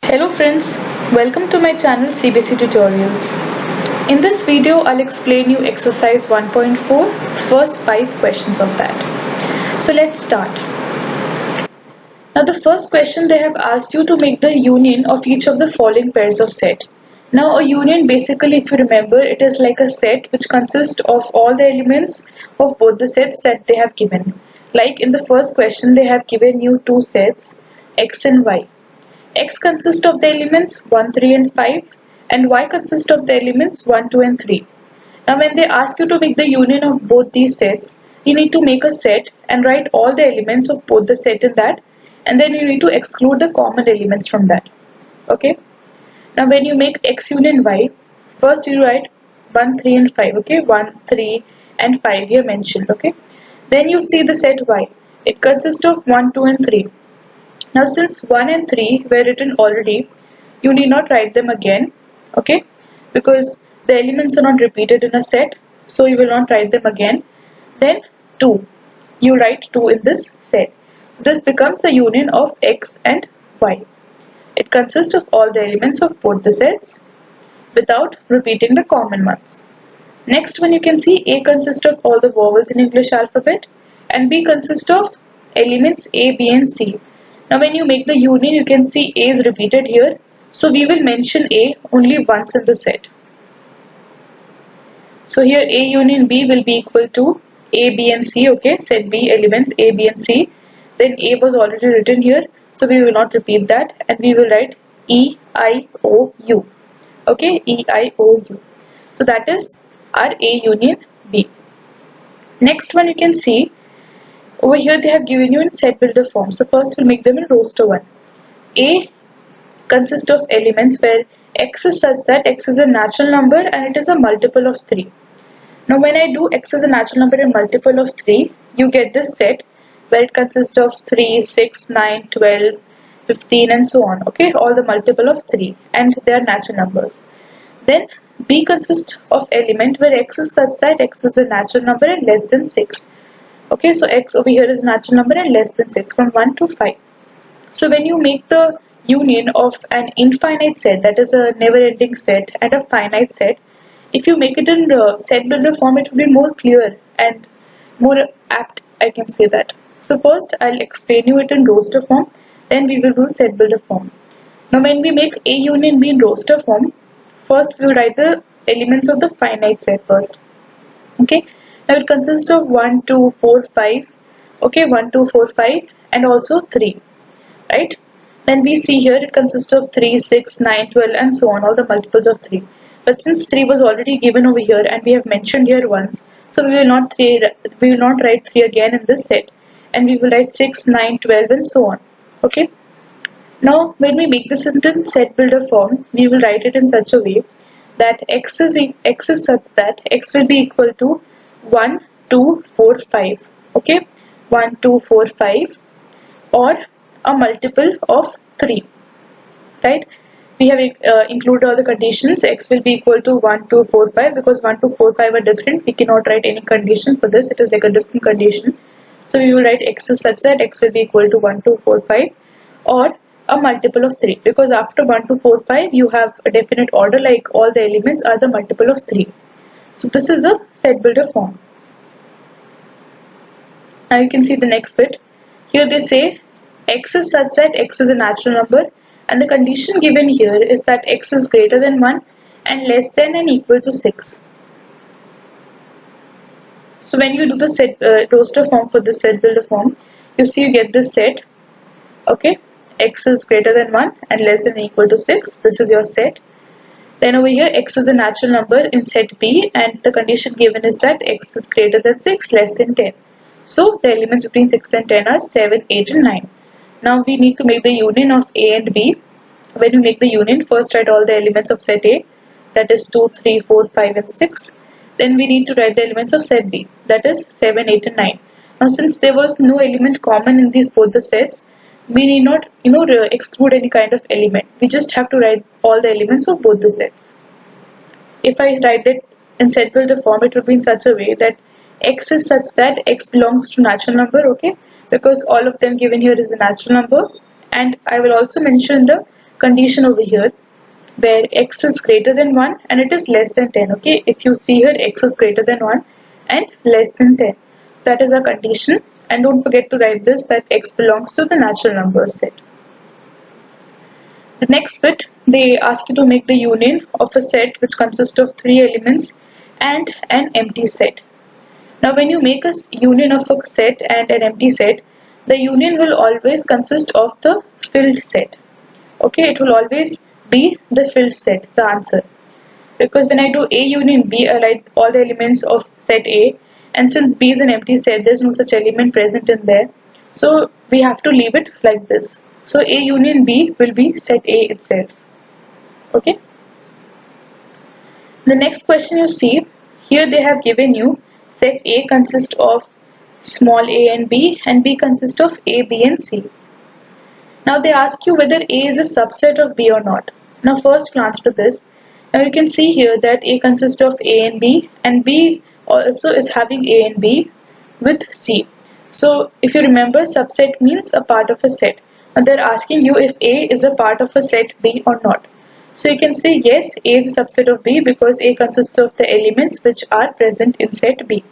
Hello friends, welcome to my channel CBC Tutorials. In this video, I'll explain you exercise 1.4, first 5 questions of that. So let's start. Now the first question, they have asked you to make the union of each of the following pairs of set. Now a union, basically, if you remember, it is like a set which consists of all the elements of both the sets that they have given. Like in the first question, they have given you two sets, X and Y. X consists of the elements 1, 3 and 5 and Y consists of the elements 1, 2 and 3. Now when they ask you to make the union of both these sets, you need to make a set and write all the elements of both the set in that, and then you need to exclude the common elements from that. Okay. Now when you make X union Y, first you write 1, 3 and 5. Okay. 1, 3 and 5 here mentioned. Okay. Then you see the set Y. It consists of 1, 2 and 3. Now since 1 and 3 were written already, you need not write them again, okay, because the elements are not repeated in a set, so you will not write them again. Then 2, you write 2 in this set. So this becomes a union of X and Y. It consists of all the elements of both the sets without repeating the common ones. Next one, you can see A consists of all the vowels in English alphabet and B consists of elements A, B and C. Now when you make the union, you can see A is repeated here. So we will mention A only once in the set. So here A union B will be equal to A, B and C. Okay, set B elements A, B and C. Then A was already written here. So we will not repeat that and we will write E, I, O, U. Okay, E, I, O, U. So that is our A union B. Next one, you can see over here they have given you in set builder form. So first we'll make them in roster 1. A consists of elements where X is such that X is a natural number and it is a multiple of 3. Now when I do X is a natural number and multiple of 3, you get this set where it consists of 3, 6, 9, 12, 15 and so on. Okay, all the multiple of 3 and they are natural numbers. Then B consists of element where X is such that X is a natural number and less than 6. Okay, so X over here is natural number and less than 6 from 1 to 5. So when you make the union of an infinite set, that is a never-ending set, and a finite set, if you make it in set builder form, it will be more clear and more apt, I can say that. So first I'll explain you it in roster form, then we will do set builder form. Now when we make A union B in roster form, first we will write the elements of the finite set first. Okay. Now it consists of 1, 2, 4, 5. Okay, 1, 2, 4, 5 and also 3. Right? Then we see here it consists of 3, 6, 9, 12 and so on, all the multiples of 3. But since 3 was already given over here and we have mentioned here once, so we will not write 3 again in this set. And we will write 6, 9, 12 and so on. Okay? Now when we make this into set builder form, we will write it in such a way that X is such that X will be equal to 1, 2, 4, 5. Okay, 1, 2, 4, 5 or a multiple of 3. Right? We have included all the conditions. X will be equal to 1, 2, 4, 5 because 1, 2, 4, 5 are different. We cannot write any condition for this. It is like a different condition. So we will write X is such that X will be equal to 1, 2, 4, 5 or a multiple of 3 because after 1, 2, 4, 5 you have a definite order like all the elements are the multiple of 3. So this is a set builder form. Now you can see the next bit. Here they say X is such that X is a natural number and the condition given here is that X is greater than 1 and less than and equal to 6. So when you do the set roster form for this set builder form, you see you get this set. Okay, X is greater than 1 and less than or equal to 6. This is your set. Then over here X is a natural number in set B and the condition given is that X is greater than 6, less than 10. So the elements between 6 and 10 are 7, 8 and 9. Now we need to make the union of A and B. When we make the union, first write all the elements of set A, that is 2, 3, 4, 5 and 6. Then we need to write the elements of set B, that is 7, 8 and 9. Now since there was no element common in these both the sets, we need not exclude any kind of element. We just have to write all the elements of both the sets. If I write that in set builder form, it will be in such a way that X is such that X belongs to natural number, okay, because all of them given here is a natural number, and I will also mention the condition over here where x is greater than 1 and it is less than 10. Okay, if you see here, x is greater than 1 and less than 10. So that is our condition, and don't forget to write this, that x belongs to the natural numbers set. The next bit, they ask you to make the union of a set which consists of 3 elements and an empty set. Now when you make a union of a set and an empty set, the union will always consist of the filled set. Okay, it will always be the filled set, the answer. Because when I do A union B, I write all the elements of set A, and since B is an empty set, there is no such element present in there. So we have to leave it like this. So A union B will be set A itself. Okay. The next question you see, here they have given you set A consists of small a and B consists of A, B and C. Now they ask you whether A is a subset of B or not. Now first glance to this. Now you can see here that A consists of A and B also is having A and B with C. So if you remember, subset means a part of a set. Now they're asking you if A is a part of a set B or not. So you can say yes, A is a subset of B because A consists of the elements which are present in set B.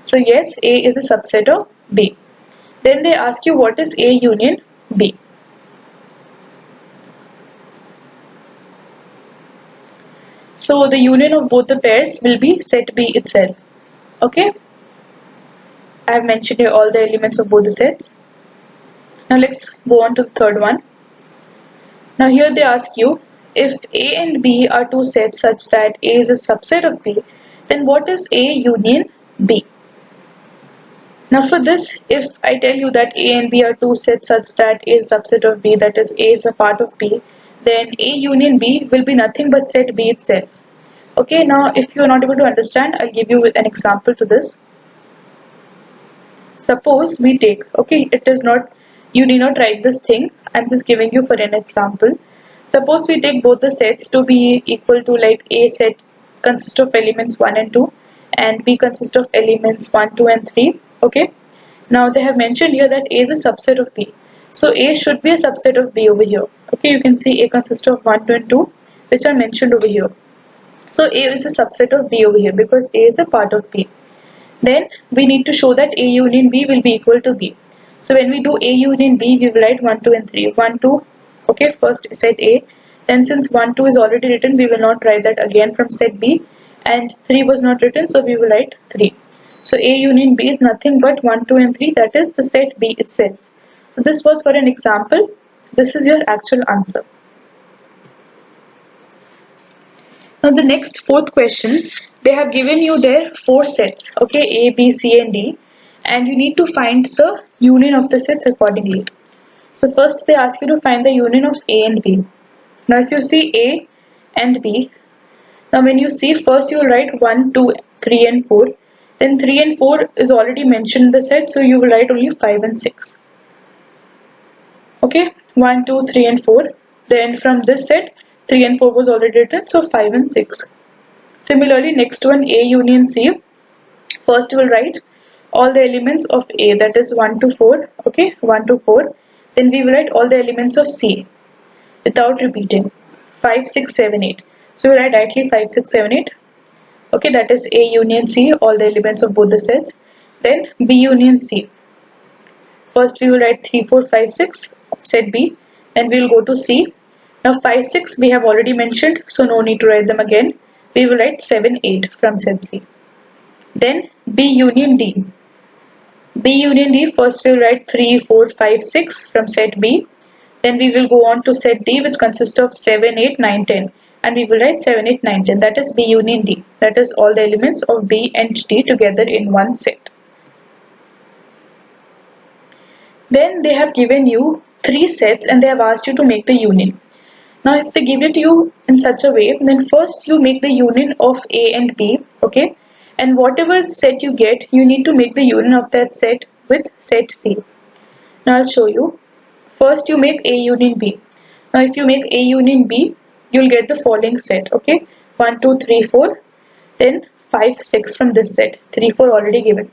So yes, A is a subset of B. Then they ask you what is A union B. So the union of both the pairs will be set B itself. Okay. I have mentioned here all the elements of both the sets. Now let's go on to the third one. Now here they ask you, if A and B are two sets such that A is a subset of B, then what is A union B? Now for this, if I tell you that A and B are two sets such that A is a subset of B, that is A is a part of B, then A union B will be nothing but set B itself. Okay, now if you are not able to understand, I'll give you an example to this. Suppose we take, okay, it is not, you need not write this thing, I'm just giving you for an example. Suppose we take both the sets to be equal to, like A set consists of elements 1 and 2 and B consists of elements 1, 2 and 3. Okay, now they have mentioned here that A is a subset of B. So A should be a subset of B over here. Okay, you can see A consists of 1, 2 and 2 which are mentioned over here. So A is a subset of B over here because A is a part of B. Then we need to show that A union B will be equal to B. So when we do A union B, we will write 1, 2 and 3. 1, 2, okay, first set A. Then since 1, 2 is already written, we will not write that again from set B. And 3 was not written, so we will write 3. So A union B is nothing but 1, 2 and 3, that is the set B itself. So this was for an example. This is your actual answer. Now the next fourth question, they have given you their 4 sets, okay, A, B, C and D, and you need to find the union of the sets accordingly. So first they ask you to find the union of A and B. Now if you see A and B, now when you see, first you will write 1, 2, 3 and 4. Then 3 and 4 is already mentioned in the set, so you will write only 5 and 6. Okay, 1, 2, 3 and 4. Then from this set, 3 and 4 was already written, so 5 and 6. Similarly, next one, A union C. First you will write all the elements of A, that is 1 to 4. Okay, 1 to 4. Then we will write all the elements of C without repeating. 5, 6, 7, 8. So we write directly 5, 6, 7, 8. Okay, that is A union C, all the elements of both the sets. Then B union C. First we will write 3, 4, 5, 6, set B. Then we will go to C. Now 5, 6 we have already mentioned, so no need to write them again. We will write 7, 8 from set C. Then B union D. B union D, first we will write 3, 4, 5, 6 from set B. Then we will go on to set D, which consists of 7, 8, 9, 10. And we will write 7, 8, 9, 10. That is B union D. That is all the elements of B and D together in one set. Then they have given you 3 sets and they have asked you to make the union. Now if they give it to you in such a way, then first you make the union of A and B, okay? And whatever set you get, you need to make the union of that set with set C. Now I'll show you. First you make A union B. Now if you make A union B, you'll get the following set, okay? 1, 2, 3, 4, then 5, 6 from this set. 3, 4 already given.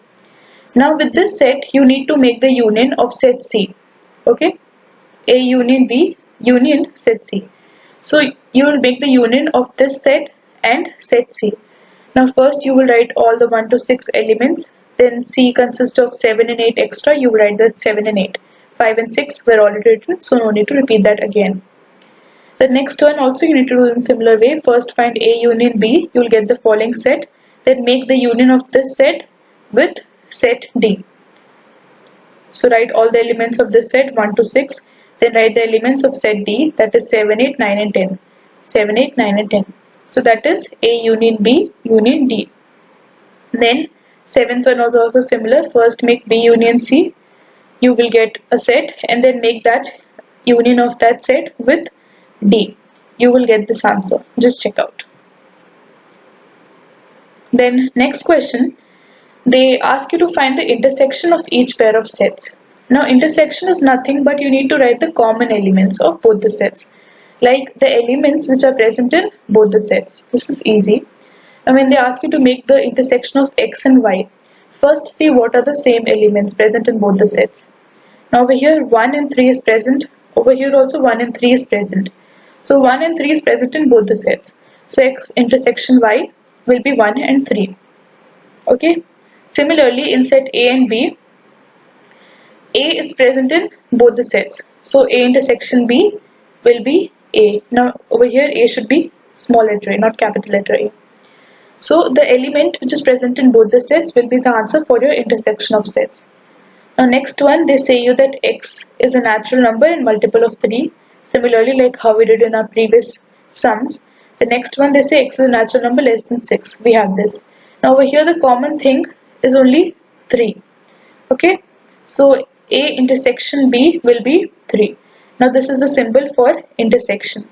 Now with this set, you need to make the union of set C, okay? A union B union set C. So you will make the union of this set and set C. Now first you will write all the 1 to 6 elements, then C consists of 7 and 8 extra, you will write that 7 and 8. 5 and 6 were already written, so no need to repeat that again. The next one also you need to do in similar way. First find A union B, you will get the following set, then make the union of this set with set D. So write all the elements of this set 1 to 6, then write the elements of set D, that is 7, 8, 9 and 10. 7, 8, 9 and 10. So that is A union B union D. Then 7th one was also similar. First make B union C, you will get a set, and then make that union of that set with D. You will get this answer. Just check out. Then next question, they ask you to find the intersection of each pair of sets. Now intersection is nothing but you need to write the common elements of both the sets, like the elements which are present in both the sets. This is easy. Now when they ask you to make the intersection of x and y, first see what are the same elements present in both the sets. Now over here 1 and 3 is present, over here also 1 and 3 is present. So 1 and 3 is present in both the sets. So x intersection y will be 1 and 3. Okay. Similarly in set A and B, A is present in both the sets. So A intersection B will be A. Now over here A should be small letter A, not capital letter A. So the element which is present in both the sets will be the answer for your intersection of sets. Now next one, they say you that x is a natural number and multiple of 3. Similarly, like how we did in our previous sums. The next one, they say x is a natural number less than 6. We have this. Now over here the common thing is only 3. Okay. So A intersection B will be 3. Now this is the symbol for intersection.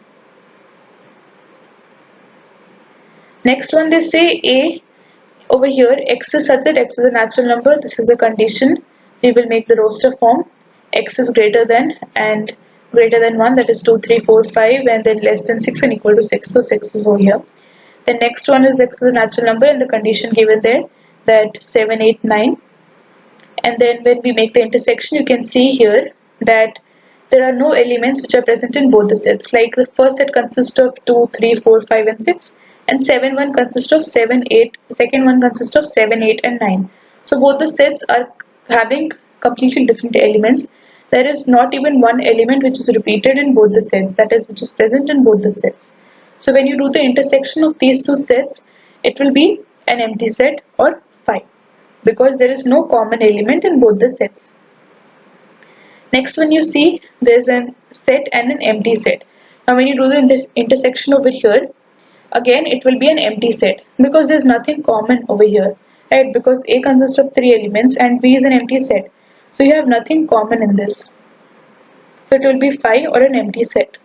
Next one, they say A over here x is such that x is a natural number. This is a condition. We will make the roster form. X is greater than and greater than 1, that is 2, 3, 4, 5, and then less than 6 and equal to 6. So 6 is over here. The next one is x is a natural number and the condition given there, that 7, 8, 9. And then when we make the intersection, you can see here that there are no elements which are present in both the sets. Like the first set consists of 2, 3, 4, 5 and 6, and 7 one consists of 7, 8, second one consists of 7, 8 and 9. So both the sets are having completely different elements. There is not even one element which is repeated in both the sets, that is which is present in both the sets. So when you do the intersection of these two sets, it will be an empty set or 5, because there is no common element in both the sets. Next one, you see there is a set and an empty set. Now when you do the intersection over here, again it will be an empty set because there is nothing common over here, right? Because A consists of 3 elements and B is an empty set. So you have nothing common in this. So it will be 5 or an empty set.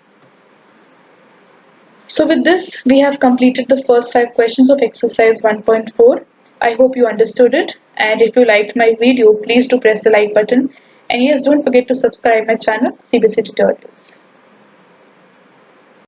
So with this, we have completed the first 5 questions of exercise 1.4. I hope you understood it, and if you liked my video, please do press the like button, and yes, don't forget to subscribe my channel CBC Tutorials.